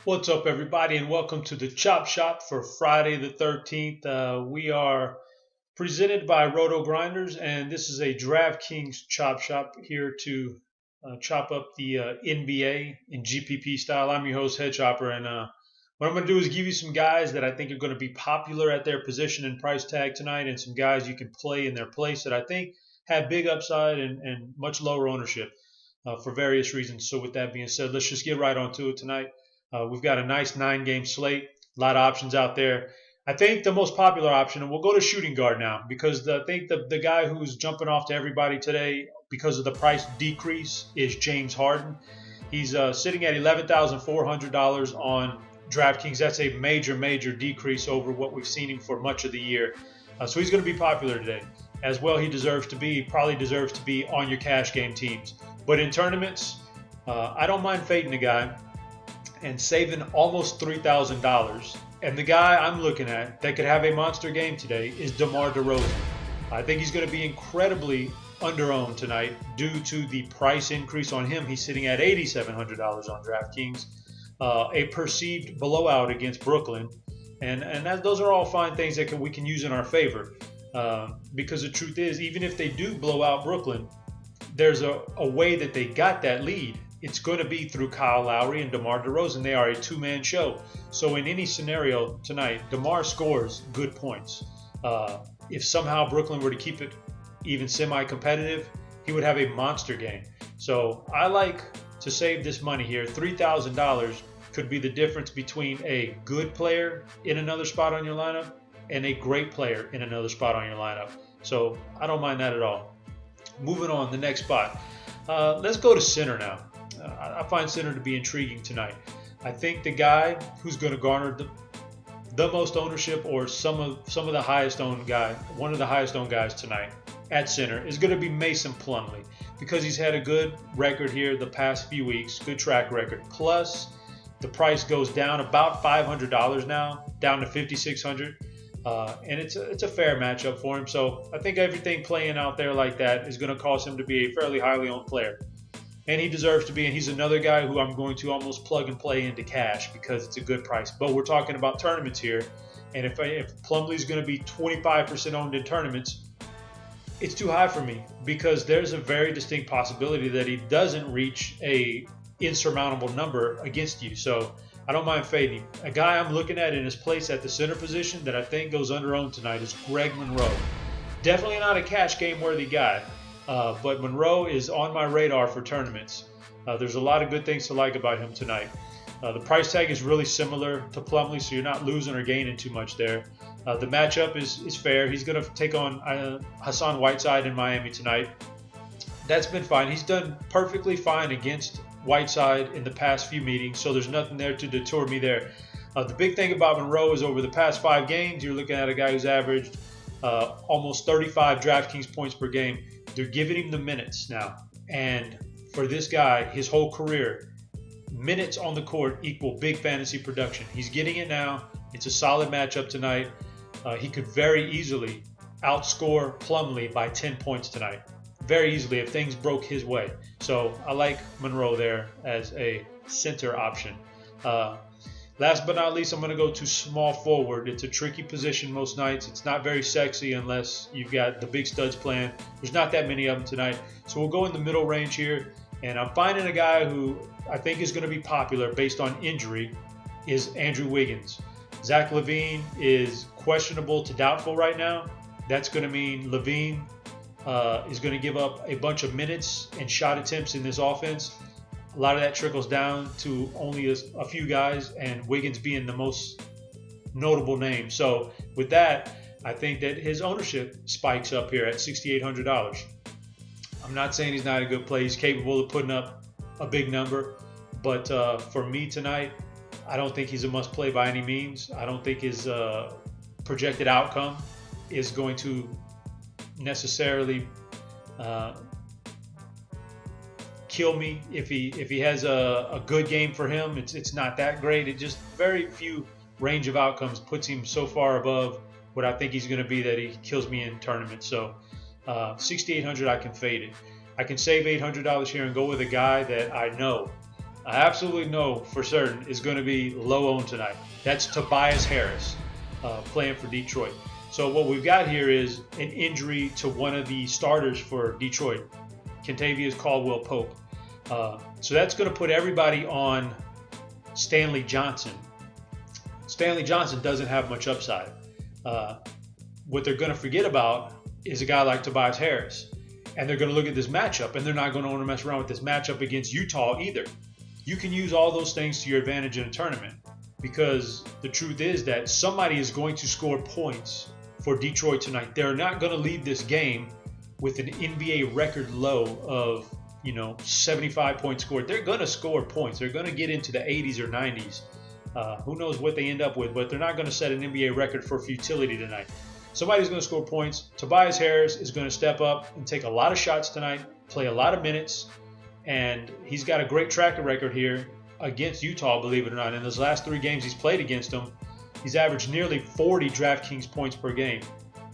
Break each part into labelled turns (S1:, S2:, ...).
S1: What's up, everybody, and welcome to the Chop Shop for Friday the 13th. We are presented by RotoGrinders, and this is a DraftKings Chop Shop here to chop up the NBA in GPP style. I'm your host, Head Chopper, and what I'm going to do is give you some guys that I think are going to be popular at their position and price tag tonight, and some guys you can play in their place that I think have big upside and much lower ownership for various reasons. So, with that being said, let's just get right onto it tonight. We've got a nice 9-game slate, a lot of options out there. I think the most popular option, and we'll go to shooting guard now, because I think the guy who's jumping off to everybody today because of the price decrease is James Harden. He's sitting at $11,400 on DraftKings. That's a major decrease over what we've seen him for much of the year. So he's going to be popular today. As well, he deserves to be, probably deserves to be on your cash game teams. But in tournaments, I don't mind fading the guy and saving almost $3,000. And the guy I'm looking at that could have a monster game today is DeMar DeRozan. I think he's going to be incredibly under-owned tonight due to the price increase on him. He's sitting at $8,700 on DraftKings, a perceived blowout against Brooklyn. And those are all fine things that we can use in our favor. Because the truth is, even if they do blow out Brooklyn, there's a way that they got that lead. It's going to be through Kyle Lowry and DeMar DeRozan. They are a two-man show. So in any scenario tonight, DeMar scores good points. If somehow Brooklyn were to keep it even semi-competitive, he would have a monster game. So I like to save this money here. $3,000 could be the difference between a good player in another spot on your lineup and a great player in another spot on your lineup. So I don't mind that at all. Moving on, the next spot. Let's go to center now. I find center to be intriguing tonight. I think the guy who's going to garner the most ownership, or some of the highest owned guy, one of the highest owned guys tonight at center, is going to be Mason Plumlee, because he's had a good record here the past few weeks, good track record. Plus, the price goes down about $500 now, down to $5,600. And it's a fair matchup for him. So I think everything playing out there like that is going to cause him to be a fairly highly owned player. And he deserves to be, and he's another guy who I'm going to almost plug and play into cash because it's a good price. But we're talking about tournaments here, and if Plumlee's going to be 25% owned in tournaments, it's too high for me, because there's a very distinct possibility that he doesn't reach a insurmountable number against you. So I don't mind fading. A guy I'm looking at in his place at the center position that I think goes under owned tonight is Greg Monroe. Definitely not a cash game worthy guy. But Monroe is on my radar for tournaments. There's a lot of good things to like about him tonight. The price tag is really similar to Plumlee, so you're not losing or gaining too much there. The matchup is fair. He's going to take on Hassan Whiteside in Miami tonight. That's been fine. He's done perfectly fine against Whiteside in the past few meetings, so there's nothing there to deter me there. The big thing about Monroe is over the past 5 games, you're looking at a guy who's averaged almost 35 DraftKings points per game. They're giving him the minutes now. And for this guy, his whole career, minutes on the court equal big fantasy production. He's getting it now. It's a solid matchup tonight. He could very easily outscore Plumlee by 10 points tonight. Very easily if things broke his way. So I like Monroe there as a center option. Last but not least, I'm going to go to small forward. It's a tricky position most nights. It's not very sexy unless you've got the big studs playing. There's not that many of them tonight. So we'll go in the middle range here. And I'm finding a guy who I think is going to be popular based on injury is Andrew Wiggins. Zach LaVine is questionable to doubtful right now. That's going to mean LaVine is going to give up a bunch of minutes and shot attempts in this offense. A lot of that trickles down to only a few guys, and Wiggins being the most notable name. So with that, I think that his ownership spikes up here at $6,800. I'm not saying he's not a good play. He's capable of putting up a big number. But for me tonight, I don't think he's a must play by any means. I don't think his projected outcome is going to necessarily kill me. If he has a good game for him, it's not that great. It just very few range of outcomes puts him so far above what I think he's going to be that he kills me in tournaments. So $6,800, I can fade it. I can save $800 here and go with a guy that I know I absolutely know for certain is going to be low owned tonight. That's Tobias Harris playing for Detroit. So what we've got here is an injury to one of the starters for Detroit, Kentavious Caldwell-Pope. So that's going to put everybody on Stanley Johnson. Stanley Johnson doesn't have much upside. What they're going to forget about is a guy like Tobias Harris. And they're going to look at this matchup, and they're not going to want to mess around with this matchup against Utah either. You can use all those things to your advantage in a tournament, because the truth is that somebody is going to score points for Detroit tonight. They're not going to leave this game with an NBA record low of 75 points scored. They're going to score points. They're going to get into the 80s or 90s. Who knows what they end up with, but they're not going to set an NBA record for futility tonight. Somebody's going to score points. Tobias Harris is going to step up and take a lot of shots tonight, play a lot of minutes, and he's got a great track record here against Utah, believe it or not. In those last 3 games he's played against them, he's averaged nearly 40 DraftKings points per game.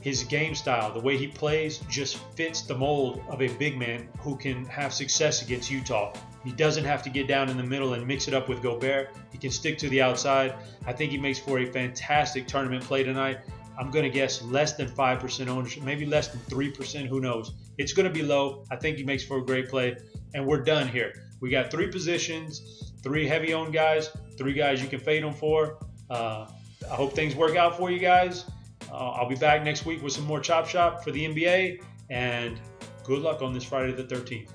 S1: His game style, the way he plays, just fits the mold of a big man who can have success against Utah. He doesn't have to get down in the middle and mix it up with Gobert. He can stick to the outside. I think he makes for a fantastic tournament play tonight. I'm going to guess less than 5% ownership, maybe less than 3%, who knows. It's going to be low. I think he makes for a great play, and we're done here. We got 3 positions, 3 heavy-owned guys, 3 guys you can fade them for. I hope things work out for you guys. I'll be back next week with some more Chop Shop for the NBA, and good luck on this Friday the 13th.